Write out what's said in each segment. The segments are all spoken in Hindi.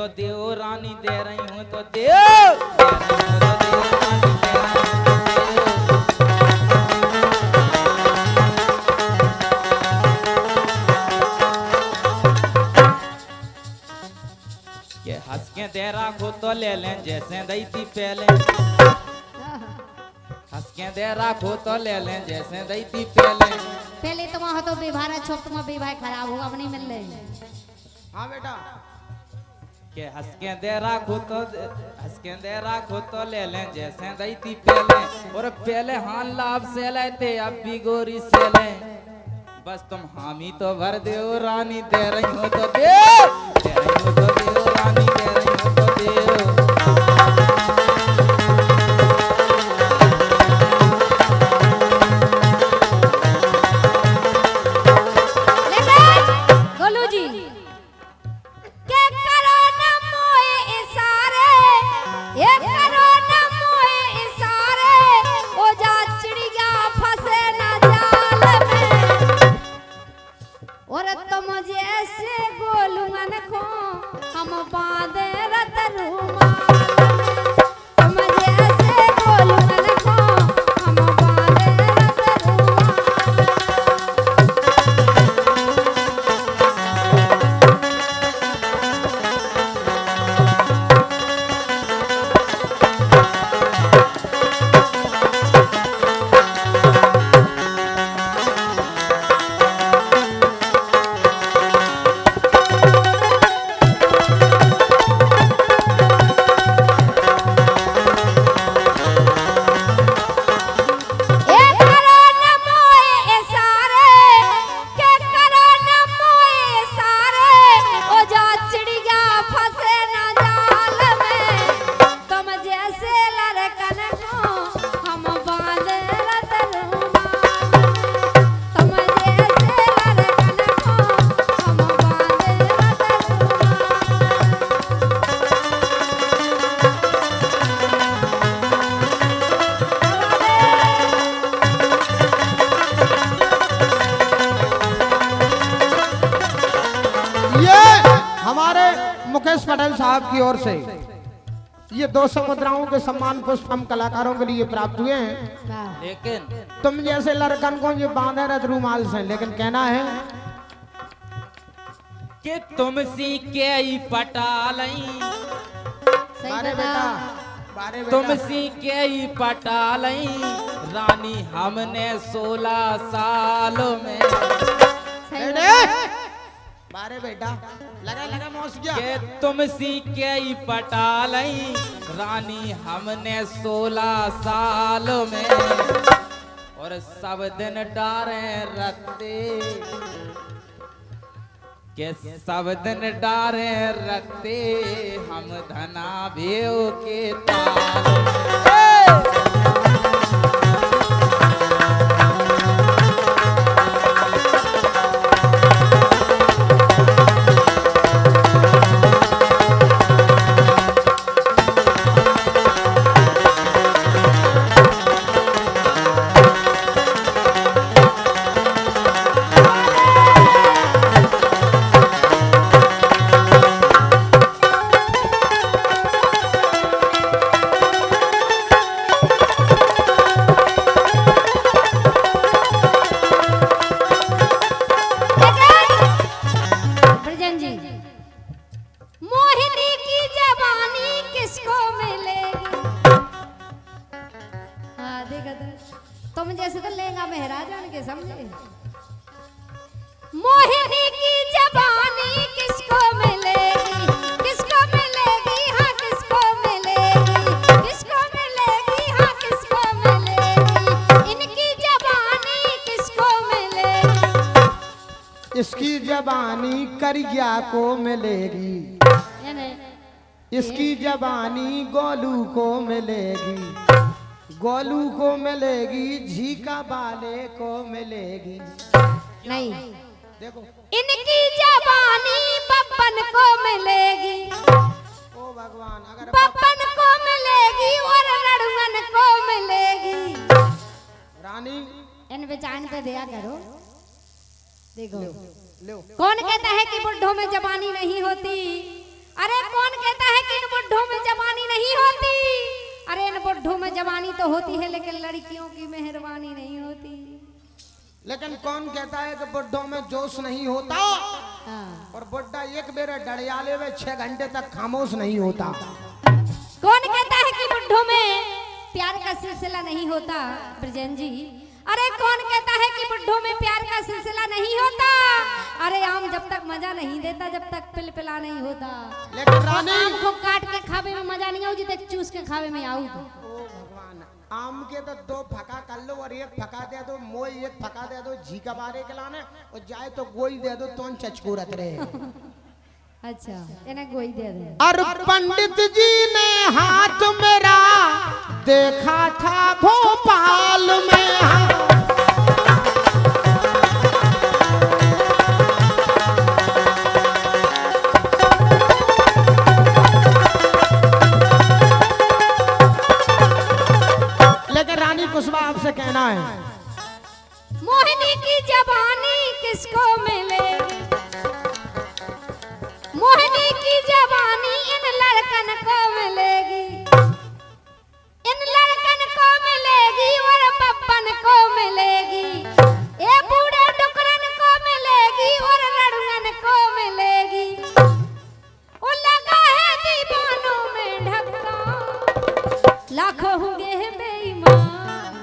तो देओ रानी, दे रही हूँ तो देओ। के हंस के दे राखो तो ले लें जैसे दई थी पहले, हंस के दे राखो तो ले लें जैसे दई थी पहले। पहले तुम हो तो विवाह छोड़, तुम विवाह खराब हो, अब नहीं मिल रहे। हाँ बेटा के हंस के दे राखो तो ले लें जैसे दई थी पहले। और पहले हाँ लाभ से लेते अब भी गोरी से ले, बस तुम हामी तो भर दो रानी, दे रही हो तो दे, दे रही हो तो दे रानी, दे रही हो तो दे। गोलू जी के करो न मोए इशारे, ये करो न मोए इशारे, ओ जा चिड़िया फंसे न जाल में। और तुम जैसे गोलुअन को हम बांधे रत रुमाल में, तुम जैसे गोलुअन को हम बांधे रत रुमाल में। मुकेश पटेल साहब की ओर से ये 200 मुद्राओं के सम्मान पुष्प हम कलाकारों के लिए प्राप्त हुए हैं। लेकिन तुम जैसे लड़कन को ये बांधे रत रूमाल से, लेकिन कहना है कि तुम सी के ही पटालई, बारे बेटा, बारे बेटा, तुम सी के ही पटालई रानी, हमने 16 सालों में। बारे बेटा लगा लगा मौस गया के तुम सी के ही पटालई रानी, हमने 16 सालों में। और सब दिन डारे रखते, के सब दिन डारे रखते हम धना भेव के ताल में। तुम जैसे तो लेंगा मेहराज के समझे। मोहिनी की जबानी किसको मिलेगी, किसको मिलेगी, हाँ किसको मिलेगी, किसको मिलेगी, हाँ किसको मिलेगी, इनकी जबानी किसको मिलेगी, इसकी जबानी करिया को मिलेगी, इसकी जबानी गोलू को मिलेगी, गोलू को मिलेगी, झीका वाले को मिलेगी। नहीं देखो इनकी जबानी पप्पन को मिलेगी, ओ भगवान, अगर पप्पन को मिलेगी और लड़ुअन को मिलेगी। रानी इन बेचान पे दया करो। देखो लो कौन कहता है कि बुढ़ों में जबानी नहीं होती, अरे कौन कहता है कि इन बुढ़ों में जवानी नहीं होती? अरे इन बुढ़ों में जवानी तो होती है, लेकिन लड़कियों की मेहरबानी नहीं होती। लेकिन कौन कहता है कि बुढ़ों में जोश नहीं होता? हाँ। और बुढ़ा एक बेर डड़ियाले में 6 घंटे तक खामोश नहीं होता। कौन कहता है कि बुढ़ों में प्यार का सिलसिला नहीं होता? ब्रजेन जी, अरे कौन कहता है कि बुढ़ों में प्यार का सिलसिला नहीं होता? अरे आम जब तक मजा नहीं देता, जब तक पिलपिला नहीं होता। लेकिन रानी, आम को काट के खावे में मजा नहीं आऊ, जितने चूस के खावे में आऊ। ओ भगवान, आम के तो 2 फका कर लो और 1 फका दे दो, मोई 1 फका दे दो झीका बारे के लाने, और जाए तो गोई दे दो तो चचकोरत रहे। अच्छा, इन्हें गोई दे दे। और पंडित जी ने हाथ मेरा देखा था भोपाल में। लेकिन रानी कुशवा आपसे कहना है, मोहिनी की जवानी किसको मिलेगी? मोहिनी की जवानी इन लड़कन को मिलेगी, इन लड़कन को मिलेगी और पप्पन को मिलेगी, ये बूढ़े डुकरन को मिलेगी और लड़ुअन को मिलेगी। वो लगा है दीवानों में ढक्का, लाखों होंगे हैं बेईमान,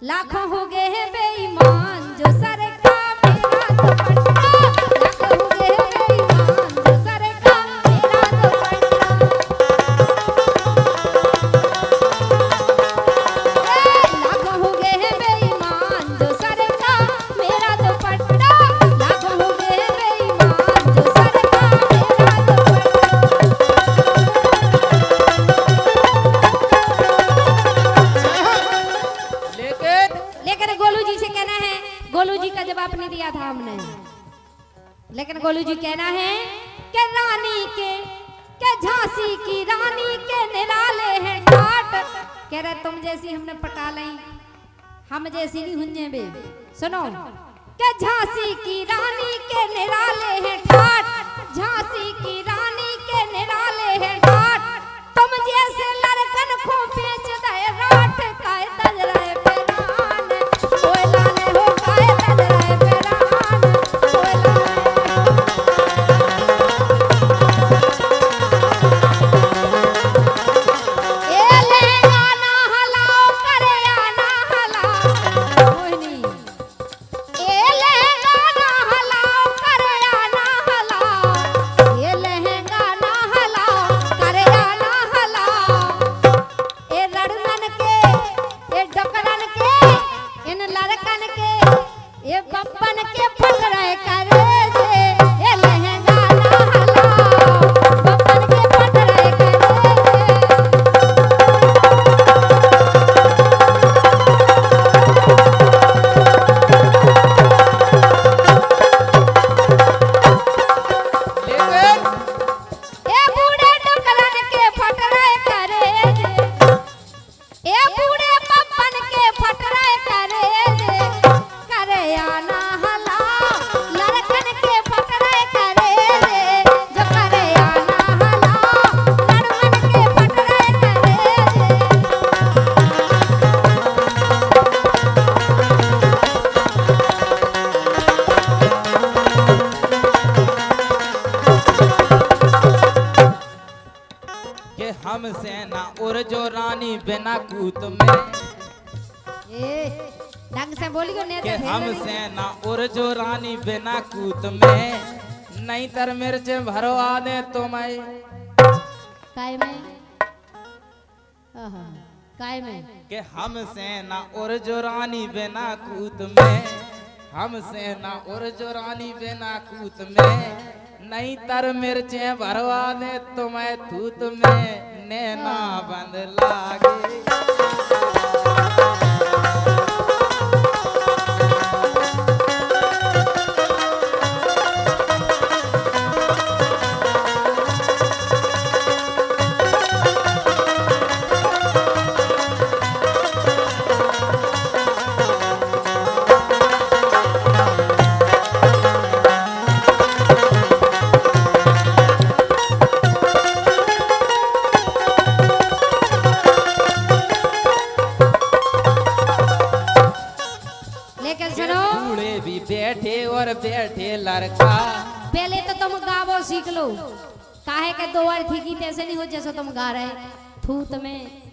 लाखों हो गए हैं बेईमान जो सर का मेरा दुपट्टा, लाखों हो गए हैं बेईमान जो सर का मेरा दुपट्टा, लाखों हो गए हैं बेईमान जो सर का मेरा दुपट्टा, लाखों हो गए हैं बेईमान जो सर का मेरा लेकिन लेकिन गोलू जी से कहना है, गोलू जी का जवाब नहीं दिया था हमने, लेकिन गोलू जी कहना है कि रानी के झांसी की रानी के निराले हैं ठाट। कह रहे तुम जैसी हमने पटा ली, हम जैसी नहीं हुंजे बे। सुनो कि झांसी की रानी के निराले हैं ठाट, झांसी की रानी के निराले हैं ठाट, तुम जैसे लड़कन को बेच दे राठ काय तजरे पेरान, कोयला ने हो काय तजरे पेरान, कोयला ए लहंगा ना हलाओ करे आना हलाओ मोहिनी, ए लहंगा ना हलाओ करे आना हलाओ, ये लहंगा ना हलाओ करे आना हलाओ, ए लड़कन के, ए डकरन के, इन लड़कन के, ये बप्पन के पकड़े करे जे, ये लहंगा ना हलाओ, बप्पन के पकड़े करे जे। लेकिन ए बूढ़े डकरन के फटरे करे जे, ए बूढ़े पप्पन के फटरे करे जे, करे आना हला, लड़कन के फटरे करे जे, जो करे आना हला, लड़कन के फटरे करे जे। कि हमसे ना उड़ जो रानी बिना कूत में, ए ढंग से बोलियो ने कि हमसे ना उड़ जो रानी बिना कूत में, नहीं तर मिर्च भरवा दे तुम्हें। काय में, आहा काय में, कि हमसे ना उड़ जो रानी बिना कूत में, हमसे ना उड़ जो रानी बिना कूत में, नहीं तर मिर्चें भरवा दे तुम्हें थूत में, नैना बंद लागे। बूढ़े भी बैठे और बैठे लड़का। पहले तो तुम गावो सीख लो, काहे के दो बार ठीक ही तैसे नहीं हो जैसे तुम गा रहे थूत में